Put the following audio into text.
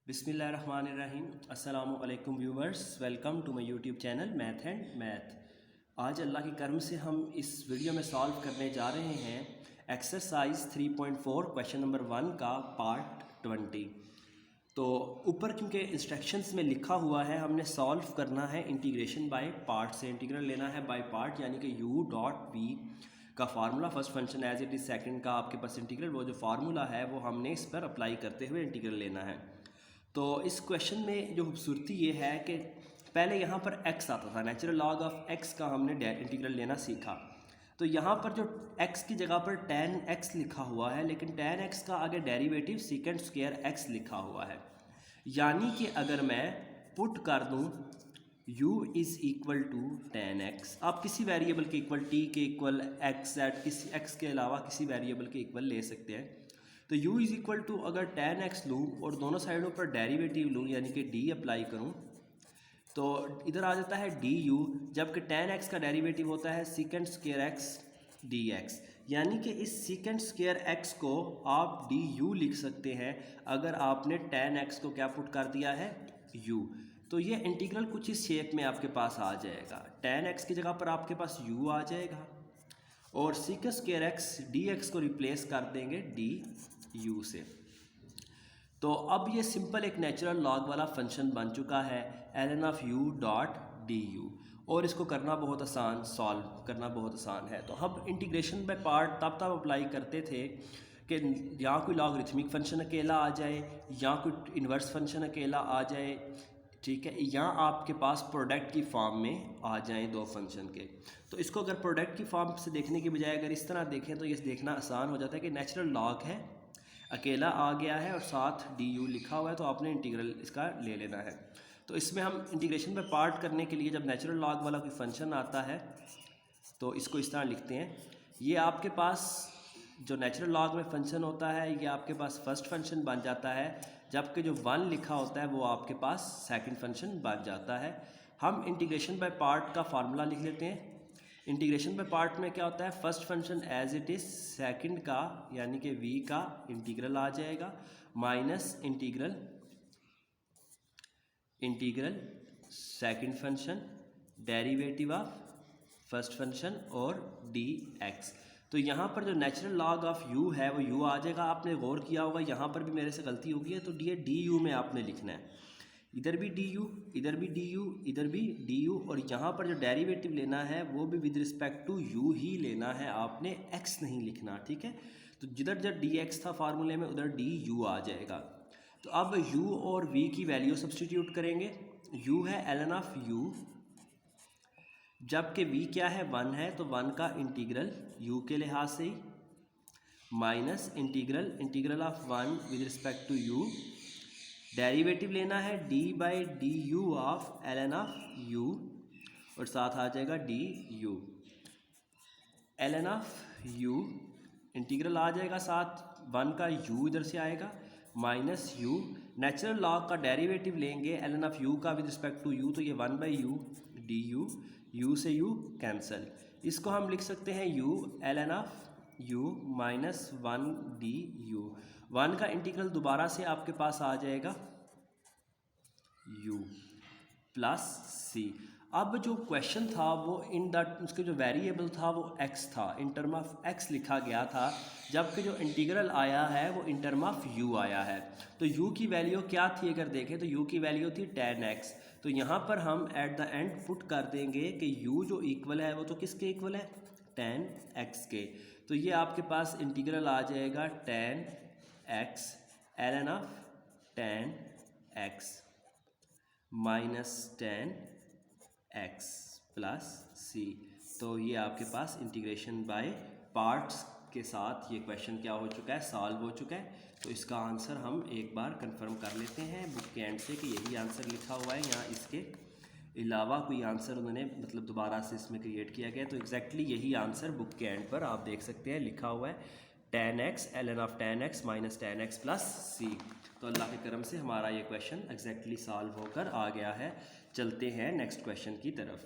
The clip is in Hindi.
बिस्मिल्लाहिर्रहमानिर्रहीम। अस्सलामु अलैकुम viewers, welcome to my YouTube channel math and math. आज अल्लाह के करम से हम इस वीडियो में सॉल्व करने जा रहे हैं एक्सरसाइज 3.4 क्वेश्चन नंबर 1 का पार्ट 20। तो ऊपर क्योंकि इंस्ट्रक्शंस में लिखा हुआ है हमने सॉल्व करना है इंटीग्रेशन बाय पार्ट से। इंटीग्रल लेना है बाय पार्ट, यानी कि u डॉट v का formula first function as it is second का आपके पास इंटीग्रल, वो जो फार्मूला है वो हमने इस पर अप्लाई करते हुए इंटीग्रल लेना है। तो इस क्वेश्चन में जो खूबसूरती ये है कि पहले यहाँ पर x आता था, नेचुरल लॉग ऑफ x का हमने इंटीग्रल लेना सीखा। तो यहाँ पर जो x की जगह पर tan x लिखा हुआ है, लेकिन tan x का आगे डेरिवेटिव सीकेंड स्क्वायर x लिखा हुआ है। यानी कि अगर मैं पुट कर दूँ u is equal to tan x, आप किसी वेरिएबल के इक्वल t के इक्वल x z किसी x के अलावा किसी वेरिएबल के इक्वल ले सकते हैं। तो u इज़ इक्वल टू अगर tan x लूँ और दोनों साइडों पर डेरिवेटिव लूँ यानी कि d अप्लाई करूँ तो इधर आ जाता है du, जबकि tan x का डेरिवेटिव होता है सीकेंड स्क्वायर x dx। यानी कि इस सीकेंड स्क्वायर x को आप du लिख सकते हैं अगर आपने tan x को क्या पुट कर दिया है u। तो ये इंटीग्रल कुछ इस शेप में आपके पास आ जाएगा, tan x की जगह पर आपके पास u आ जाएगा और सीकेंड स्क्वायर x dx को रिप्लेस कर देंगे du से। तो अब ये सिंपल एक नेचुरल लॉग वाला फंक्शन बन चुका है ln of u dot du, और इसको करना बहुत आसान, सॉल्व करना बहुत आसान है। तो हम इंटीग्रेशन बाय पार्ट तब अप्लाई करते थे कि या कोई लॉगरिथमिक फंक्शन अकेला आ जाए या कोई इन्वर्स फंक्शन अकेला आ जाए, ठीक है, या आपके पास प्रोडक्ट की फॉर्म में आ जाएं दो फंक्शन के। तो इसको अगर प्रोडक्ट की फॉर्म से देखने की बजाय अगर इस तरह देखें तो ये देखना आसान हो जाता है कि नेचुरल लॉग है, अकेला आ गया है और साथ du लिखा हुआ है, तो आपने इंटीग्रल इसका ले लेना है। तो इसमें हम इंटीग्रेशन में पार्ट करने के लिए जब नेचुरल लॉग वाला कोई फंक्शन आता है तो इसको इस तरह लिखते हैं। ये आपके पास जो नेचुरल लॉग में फंक्शन होता है ये आपके पास फर्स्ट फंक्शन बन जाता है, जबकि जो 1 लिखा होता है वो आपके पास सेकंड फंक्शन बन जाता है। हम इंटीग्रेशन बाय पार्ट का फार्मूला लिख लेते हैं। इंटीग्रेशन बाय पार्ट में क्या होता है, first function as it is second का यानी कि v का इंटीग्रल आ जाएगा minus integral second function derivative of first function और dx। तो यहाँ पर जो नेचुरल लॉग ऑफ u है वो u आ जाएगा। आपने गौर किया होगा यहाँ पर भी मेरे से गलती हो गई है, तो du में आपने लिखना है, इधर भी du, इधर भी du, इधर भी du, और यहाँ पर जो डेरिवेटिव लेना है वो भी विद रिस्पेक्ट टू u ही लेना है, आपने x नहीं लिखना, ठीक है। तो जिधर जब dx था फार्मूले में उधर du आ जाएगा। तो अब u और v की वैल्यू सब्सटीट्यूट करेंगे। u है ln ऑफ u, जबकि v क्या है 1 है, तो 1 का इंटीग्रल u के लिहाज से ही minus integral of 1 with respect to u, derivative लेना है d by du of ln of u और साथ आ जाएगा du। ln of u integral आ जाएगा, साथ 1 का u इधर से आएगा माइनस u, नेचुरल लॉग का डेरिवेटिव लेंगे ln ऑफ u का विद रिस्पेक्ट टू u, तो ये 1 बाई u du, u से u कैंसिल। इसको हम लिख सकते हैं u ln of u minus 1 du। 1 का इंटीग्रल दोबारा से आपके पास आ जाएगा u प्लस c। अब जो क्वेश्चन था वो इन दैट उसके जो वेरिएबल था वो x था, इन टर्म ऑफ x लिखा गया था, जबकि जो इंटीग्रल आया है वो इन टर्म ऑफ u आया है। तो u की वैल्यू क्या थी अगर देखें तो u की वैल्यू थी tan x। तो यहाँ पर हम एट द एंड पुट कर देंगे कि u जो इक्वल है वो तो किसके इक्वल है, tan x के। तो ये आपके पास इंटीग्रल आ जाएगा tan x ln of tan x minus tan x plus c। तो ये आपके पास इंटीग्रेशन बाय पार्ट्स के साथ ये क्वेश्चन क्या हो चुका है, सॉल्व हो चुका है। तो इसका आंसर हम एक बार कंफर्म कर लेते हैं बुक के एंड से कि यही आंसर लिखा हुआ है, यहाँ इसके अलावा कोई आंसर उन्होंने मतलब दोबारा से इसमें क्रिएट किया गया। तो एग्जैक्टली यही आंसर बुक के एंड पर आप देख सकते हैं लिखा हुआ है, tan x ln of tan x minus tan x plus c। तो अल्लाह के करम से हमारा ये क्वेश्चन एग्जैक्टली सॉल्व होकर आ गया है। चलते हैं नेक्स्ट क्वेश्चन की तरफ।